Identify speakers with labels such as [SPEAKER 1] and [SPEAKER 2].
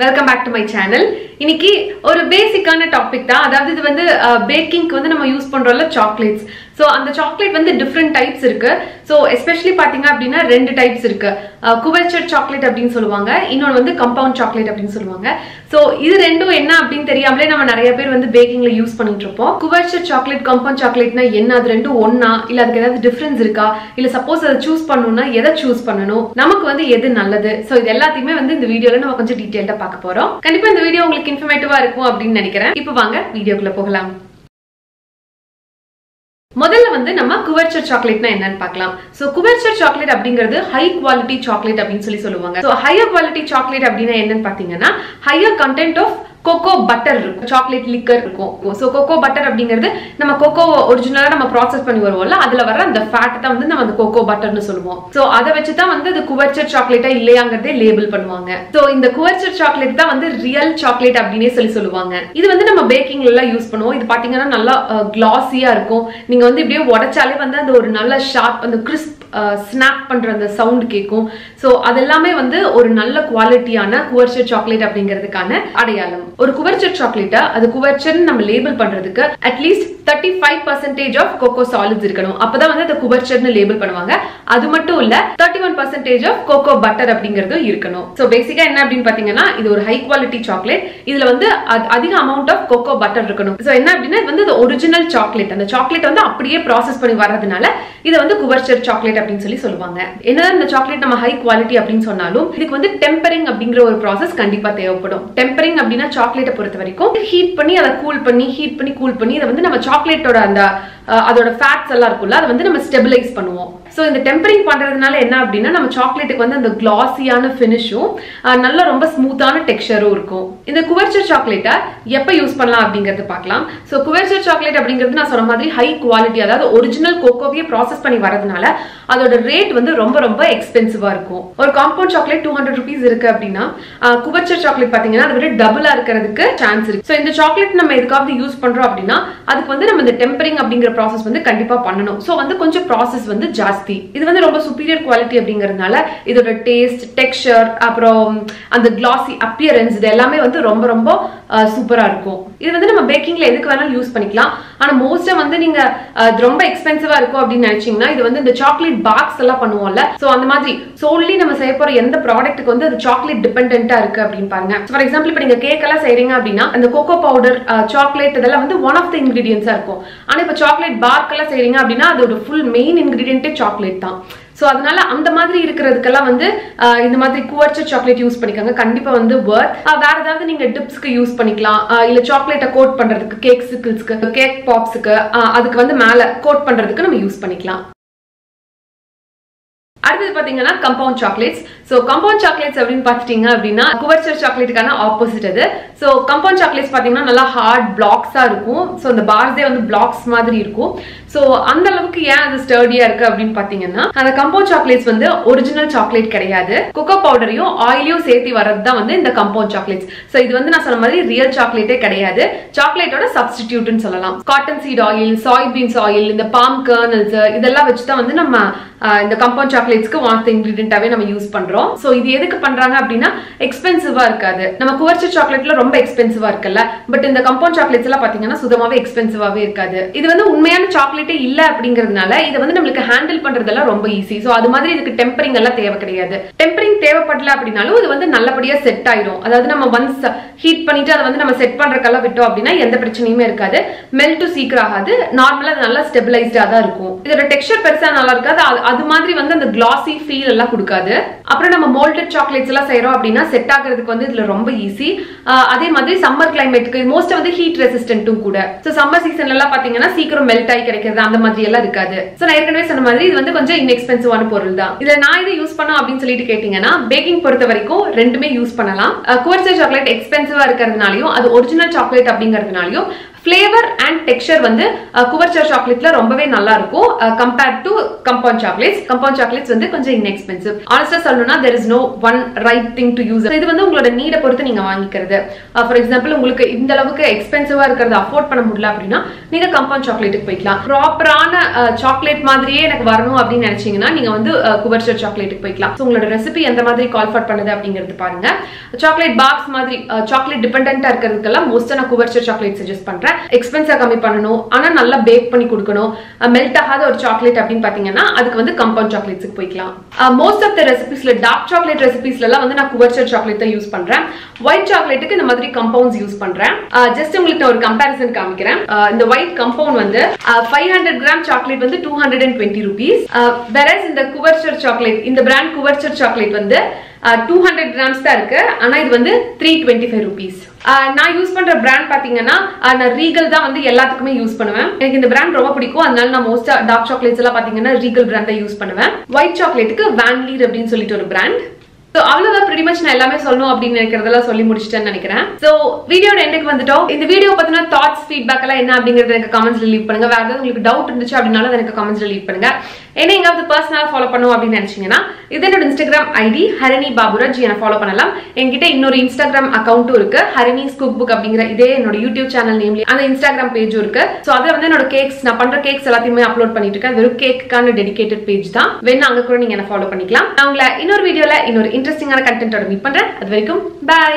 [SPEAKER 1] Welcome back to my channel. இன்னைக்கு ஒரு பேசிக்கான டாபிக் தான். அதாவது இது வந்து பேக்கிங்க்கு வந்து நம்ம யூஸ் பண்றோம்ல சாக்லேட்ஸ். சோ அந்த சாக்லேட் வந்து டிஃபரண்ட் டைப்ஸ் இருக்கு. சோ எஸ்பெஷலி பாத்தீங்க அப்படின்னா ரெண்டு டைப்ஸ் இருக்கு. Couverture Chocolate அப்படினு சொல்லுவாங்க. இன்னொரு வந்து Compound Chocolate அப்படினு சொல்லுவாங்க. சோ இது ரெண்டும் என்ன அப்படினு தெரியாமலே நம்ம நிறைய பேர் வந்து பேக்கிங்ல யூஸ் பண்ணிட்டு இருப்போம். Couverture Chocolate, Compound Chocolateனா என்ன? அது ரெண்டும் ஒண்ணா இல்ல அதுக்கு ஏதாவது டிஃபரன்ஸ் இருக்கா? இல்ல சப்போஸ் அதை சூஸ் பண்ணனும்னா எதை சூஸ் பண்ணனும்? நமக்கு வந்து எது நல்லது? சோ இது எல்லாத்தையுமே வந்து இந்த வீடியோல நம்ம கொஞ்சம் டீடைலா பார்க்க போறோம். கண்டிப்பா இந்த வீடியோ உங்களுக்கு இன்ஃபர்மேட்டிவா இருக்கும் அப்படினு நினைக்கிறேன். இப்போ வாங்க வீடியோக்குள்ள போகலாம். முதல்ல வந்து நம்ம Couverture Chocolateனா என்னன்னு பார்க்கலாம். சோ Couverture Chocolate அப்படிங்கிறது high quality chocolate அப்படினு சொல்லுவாங்க. சோ higher quality chocolate அப்படினா என்னன்னு பாத்தீங்கன்னா higher content of cocoa butter இருக்கும், சாக்லேட் லிக்கர் இருக்கும். சோ கோகோ பட்டர் அப்படிங்கிறது நம்ம கோகோ ஒரிஜினலா நம்ம ப்ராசஸ் பண்ணி வருவோம்ல, அதுல வர அந்த ஃபேட் தான் வந்து நம்ம அந்த கோகோ பட்டர்னு சொல்லுவோம். சோ அதை வச்சு தான் வந்து அது Couverture Chocolate இல்லையாங்கிறதே லேபிள் பண்ணுவாங்க. சோ இந்த Couverture Chocolate தான் வந்து ரியல் சாக்லேட் அப்படினே சொல்லுவாங்க. இது வந்து நம்ம பேக்கிங்ல எல்லாம் யூஸ் பண்ணுவோம். இது பாத்தீங்கன்னா நல்லா கிளாஸியா இருக்கும். நீங்க வந்து இப்படியே உடைச்சாலே வந்து அந்த ஒரு நல்ல ஷார்ப் அந்த கிறிஸ்ப் ஸ்னாப் பண்ற அந்த சவுண்ட் கேட்கும். சோ அதெல்லாமே வந்து ஒரு நல்ல குவாலிட்டியான Couverture Chocolate அப்படிங்கிறதுக்கான அடையாளம். ஒரு Couverture Chocolate அது Couverture நம்ம லேபிள் பண்றதுக்கு அட்லீஸ்ட் 35% ஆஃப் கோகோ சாலிட்ஸ் இருக்கணும். அப்பதான் வந்து அது Couverture லேபிள் பண்ணுவாங்க. அது மட்டும் இல்ல 31% ஆஃப் கோகோ பட்டர் அப்படிங்கிறது இருக்கணும். சோ பேசிக்கா என்ன அப்படின்னு பாத்தீங்கன்னா இது ஒரு ஹை குவாலிட்டி சாக்லேட். இதுல வந்து அதிக அமௌண்ட் ஆஃப் கோகோ பட்டர் இருக்கணும். சோ என்ன அப்படின்னா இது வந்து ஒரிஜினல் சாக்லேட். அந்த சாக்லேட் வந்து அப்படியே ப்ராசஸ் பண்ணி வர்றதுனால இது வந்து Couverture Chocolate அப்படின்னு சொல்லுவாங்க. என்னதான் இந்த சாக்லேட் நம்ம ஹை குவாலிட்டி அப்படின்னு சொன்னாலும் இதுக்கு வந்து டெம்பரிங் அப்படிங்கிற ஒரு ப்ராசஸ் கண்டிப்பா தேவைப்படும். டெம்பரிங் அப்படின்னா சாக்லேட்டை பொறுத்த வரைக்கும் ஹீட் பண்ணி அதை கூல் பண்ணி ஹீட் பண்ணி கூல் பண்ணி இதை வந்து நம்ம சாக்லேட்டோட அந்த அதோட ஃபேட்ஸ் எல்லாம் இருக்குல்ல அதை வந்து நம்ம ஸ்டெபிலைஸ் பண்ணுவோம். சோ இந்த டெம்பரிங் பண்றதுனால என்ன அப்படின்னா நம்ம சாக்லேட்டுக்கு வந்து அந்த கிளாஸியான ஃபினிஷும் நல்ல ரொம்ப ஸ்மூத்தான டெக்ஸ்சரும் இருக்கும். இந்த Couverture Chocolate எப்ப யூஸ் பண்ணலாம் அப்படிங்கறது பார்க்கலாம். சோ Couverture Chocolate அப்படிங்கிறது நான் சொன்ன மாதிரி ஹை குவாலிட்டி, அதாவது ஒரிஜினல் கோகோவையே ப்ராசஸ் பண்ணி வரதுனால அதோட ரேட் வந்து ரொம்ப ரொம்ப எக்ஸ்பென்சிவா இருக்கும். ஒரு காம்பவுண்ட் சாக்லேட் 200 rupees இருக்கு அப்படின்னா Couverture Chocolate பாத்தீங்கன்னா அதை விட டபுளா இருக்கிறதுக்கு சான்ஸ் இருக்கு. சோ இந்த சாக்லேட் நம்ம எதுக்காவது யூஸ் பண்றோம் அப்படின்னா அதுக்கு வந்து நம்ம இந்த டெம்பரிங் அப்படிங்கிற ப்ராசஸ் வந்து கண்டிப்பா பண்ணணும். சோ வந்து கொஞ்சம் ப்ராசஸ் வந்து ஜாஸ்தி. இது வந்து ரொம்ப சுப்பீரியர் குவாலிட்டி அப்படிங்கறதுனால இதோட டேஸ்ட், டெக்ஸ்சர், அப்புறம் அந்த கிளாஸி அப்பியரன்ஸ் இது எல்லாமே வந்து ரொம்ப ரொம்ப சூப்பரா இருக்கும். இது வந்து நம்ம பேக்கிங்ல எதுக்கு வேணாலும் யூஸ் பண்ணிக்கலாம். ஆனா மோஸ்டா வந்து நீங்க ரொம்ப எக்ஸ்பென்சிவா இருக்கும் அப்படின்னு நினைச்சீங்கன்னா இது வந்து இந்த சாக்லேட் பாக்ஸ் எல்லாம் பண்ணுவோம்ல, சோ அந்த மாதிரி சோல்லி நம்ம செய்ய போற எந்த ப்ராடக்ட்டுக்கு வந்து அது சாக்லேட் டிபெண்டன்ட்டா இருக்கு அப்படின்னு பாருங்க. ஃபார் எக்ஸாம்பிள் இப்போ நீங்க கேக் எல்லாம் செய்றீங்க அப்படின்னா அந்த கோகோ பவுடர், சாக்லேட் இதெல்லாம் வந்து ஒன் ஆஃப் த இன்கிரிடியன்ஸா இருக்கும். ஆனா இப்போ சாக்லேட் பார்க் எல்லாம் செய்றீங்க அப்படின்னா அதோட ஃபுல் மெயின் இன்கிரிடியன்ட்டே சாக்லேட் தான். சோ அதனால அந்த மாதிரி இருக்கிறதுக்கெல்லாம் வந்து இந்த மாதிரி Couverture Chocolate யூஸ் பண்ணிக்கோங்க. கண்டிப்பா வந்து வர்த். வேற ஏதாவது நீங்க டிப்ஸ்க்கு யூஸ் பண்ணிக்கலாம். இல்ல சாக்லேட்டை கோட் பண்றதுக்கு, கேக் சிக்கிள்ஸ்க்கு, கேக் பாப்ஸ்க்கு அதுக்கு வந்து மேல கோட் பண்றதுக்கு நம்ம யூஸ் பண்ணிக்கலாம். அடுத்து பாத்தீங்கன்னா Compound Chocolates. So Compound Chocolates அப்படின்னு பாத்துட்டீங்க அப்படின்னா Couverture Chocolateக்கான ஆப்போசிட் அது. சோ Compound Chocolates பாத்தீங்கன்னா நல்லா ஹார்ட் பிளாக்ஸா இருக்கும். சோ அந்த பார்ஸே வந்து பிளாக்ஸ் மாதிரி இருக்கும். சோ அந்த அளவுக்கு ஏன் அது ஸ்டர்டியா இருக்கு அப்படின்னு பாத்தீங்கன்னா அந்த Compound Chocolates வந்து ஒரிஜினல் சாக்லேட் கிடையாது. கோகோ பவுடரையும் ஆயிலையும் சேர்த்து வரதுதான் வந்து இந்த Compound Chocolates. சோ இது வந்து நான் சொன்ன மாதிரி ரியல் சாக்லேட்டே கிடையாது. சாக்லேட்டோட சப்ஸ்டிடியூட்னு சொல்லலாம். Cotton seed oil, Sai beans oil, இந்த பாம் கர்னல்ஸ் இதெல்லாம் வச்சுதான் வந்து நம்ம இந்த Compound Chocolateஸ்க்கு ஒன் ஆஃப் தி இன்கிரிடியன்ட்டாவே நம்ம யூஸ் பண்றோம். சோ இது எதுக்கு பண்றாங்க அப்படின்னா எக்ஸ்பென்சிவா இருக்காது. நம்ம Couverture Chocolateல ரொம்ப எக்ஸ்பென்சிவா இருக்குல்ல, பட் இந்த Compound Chocolates எல்லாம் பாத்தீங்கன்னா சுத்தமாவே எக்ஸ்பென்சிவாவே இருக்காது. இது வந்து உண்மையான சாக்லேட்டே இல்ல அப்படிங்கிறதுனால இதை வந்து நம்மளுக்கு ஹேண்டில் பண்றதெல்லாம் ரொம்ப ஈஸி. சோ அது மாதிரி இதுக்கு டெம்பரிங் எல்லாம் தேவை கிடையாது. டெம்பரிங் தேவைப்படல அப்படின்னாலும் இது வந்து நல்லபடியா செட் ஆயிடும். அதாவது நம்ம ஒன்ஸ் ஹீட் பண்ணிட்டு அதை வந்து நம்ம செட் பண்றதுக்கெல்லாம் விட்டோம் அப்படின்னா எந்த பிரச்சனையுமே இருக்காது. மெல்ட் சீக்கிரம் ஆகாது. நார்மலா அது நல்லா ஸ்டெபிலைஸ்டா தான் இருக்கும். இதோட டெக்ஸ்சர் பெருசா நல்லா இருக்காது. அது மாதிரி வந்து அந்த கிளாஸி ஃபீல் எல்லாம் கொடுக்காது. அப்புறம் நம்ம மோல்டட் சாக்லேட்ஸ் எல்லாம் செய்யறோம் அப்படின்னா செட் ஆகிறதுக்கு வந்து இதுல ரொம்ப ஈஸி. அதே மாதிரி சம்மர் கிளைமேட்க்கு மோஸ்ட் வந்து ஹீட் ரெசிஸ்டன்ட்டும் கூட. சோ சம்மர் சீசன்ல எல்லாம் பாத்தீங்கன்னா சீக்கிரம் மெல்ட் ஆகி கிடைக்கிறது அந்த மாதிரி எல்லாம் இருக்காது. சோ நான் ஏற்கனவே சொன்ன மாதிரி இது வந்து கொஞ்சம் இன்எக்ஸ்பென்சிவான பொருள் தான். இதுல நான் இதை யூஸ் பண்ணோம் அப்படின்னு சொல்லிட்டு கேட்டீங்கன்னா பேக்கிங் பொறுத்த வரைக்கும் ரெண்டுமே யூஸ் பண்ணலாம். Couverture Chocolate எக்ஸ்பென்சிவா இருக்கிறதுனாலயும் அது ஒரிஜினல் சாக்லேட் அப்படிங்கறதுனாலயும் ஃபிளேவர் அண்ட் டெக்ஸ்சர் வந்து Couverture Chocolateல ரொம்பவே நல்லா இருக்கும் compared to compound chocolates. Compound chocolates வந்து கொஞ்சம் inexpensive. Honestly சொல்லணும்னா there is no one right thing to use. இது வந்து உங்களோட நீட பொறுத்து நீங்க வாங்கிக்கிறது. ஃபார் எக்ஸாம்பிள் உங்களுக்கு இந்த அளவுக்கு எக்ஸ்பென்சிவா இருக்கிறத அஃபோர்ட் பண்ண முடியல அப்படின்னா நீங்க compound chocolateக்கு போய்க்கலாம். ப்ராப்பரான சாக்லேட் மாதிரியே எனக்கு வரணும் அப்படின்னு நினைச்சீங்கன்னா நீங்க வந்து Couverture Chocolateக்கு போய்க்கலாம். உங்களோட ரெசிபி எந்த மாதிரி கால் ஃபார் பண்ணுது அப்படிங்கிறது பாருங்க. சாக்லேட் பாக்ஸ் மாதிரி சாக்லேட் டிபெண்டன்ட்டா இருக்கிறதுக்கெல்லாம் மோஸ்டா நான் Couverture Chocolate சஜஸ்ட் பண்றேன். எக்ஸ்பென்ஸா கம்மி பண்ணணும், ஆனா நல்லா பேக் பண்ணி கொடுக்கணும், மெல்ட் ஆகாத ஒரு சாக்லேட் அப்படின்னு பாத்தீங்கன்னா அதுக்கு வந்து compound chocolateக்கு போய்க்கலாம். மோஸ்ட் ஆஃப் தி ரெசிபிஸ்ல டார்க் சாக்லேட் ரெசிபிஸ்ல எல்லாம் வந்து நான் Couverture Chocolate தான் யூஸ் பண்றேன். ஒயிட் சாக்லேட்டுக்கு இந்த மாதிரி கம்பவுண்ட்ஸ் யூஸ் பண்றேன். ஜஸ்ட் உங்களுக்கு ஒரு கம்பேரிசன் காமிக்கிறேன். இந்த ஒயிட் கம்பவுண்ட் வந்து 500 கிராம் சாக்லேட் வந்து 220 rupees. whereas இந்த Couverture Chocolate இந்த பிராண்ட் Couverture Chocolate வந்து 200 grams தான் இருக்கு, ஆனா இது வந்து 325 rupees. நான் யூஸ் பண்ற பிராண்ட் பாத்தீங்கன்னா நான் ரீகல் தான் வந்து எல்லாத்துக்குமே யூஸ் பண்ணுவேன். எனக்கு இந்த பிராண்ட் ரொம்ப பிடிக்கும், அதனால நான் மோஸ்டா டார்க் சாக்லேட்ஸ் எல்லாம் பாத்தீங்கன்னா ரீகல் பிராண்ட் தான் யூஸ் பண்ணுவேன். ஒயிட் சாக்லேட்டுக்கு வான்லீர் அப்படின்னு சொல்லிட்டு ஒரு பிராண்ட். So அவ்வளவுதான் pretty much நான் எல்லாமே சொல்லணும் அப்படின்னு நினைக்கிறதெல்லாம் சொல்லி முடிச்சிட்டேன்னு நினைக்கிறேன். So வீடியோட எண்டுக்கு வந்துட்டோம். இந்த வீடியோ பத்தின தாட்ஸ் ஃபீட்பேக் எல்லாம் என்ன அப்படிங்கறத எனக்கு கமெண்ட்ஸ்ல லீவ் பண்ணுங்க. வேற ஏதாவது உங்களுக்கு டவுட் இருந்துச்சு அப்படினாலும் எனக்கு கமெண்ட்ஸ்ல லீவ் பண்ணுங்க. என்ன எங்காவது பர்சனலா ஃபாலோ பண்ணணும் அப்படின்னு நினைச்சீங்கன்னா இது என்னோட இன்ஸ்டாகிராம் ஐடி ஹரிணி பாபுராஜ், என்ன ஃபாலோ பண்ணலாம். என்கிட்ட இன்னொரு இன்ஸ்டாகிராம் அக்கௌண்ட்டும் இருக்கு, ஹரிணிஸ் குக்புக் அப்படிங்கிற இதே என்னோட யூடியூப் சேனல் நேம்ல அந்த இன்ஸ்டாகிராம் பேஜும் இருக்கு. சோ அதுல வந்து என்னோட கேக்ஸ், நான் பண்ற கேக்ஸ் எல்லாத்தையுமே அப்லோட் பண்ணிட்டு இருக்கேன். வெறும் கேக்குக்கான டெடிகேட்டட் பேஜ் தான், வேணா அங்க கூட நீங்க என்ன ஃபாலோ பண்ணிக்கலாம். நான் உங்களை இன்னொரு வீடியோல இன்னொரு இன்ட்ரெஸ்டிங்கான கண்டென்ட்டோட மீட் பண்றேன். அது வரைக்கும் பை.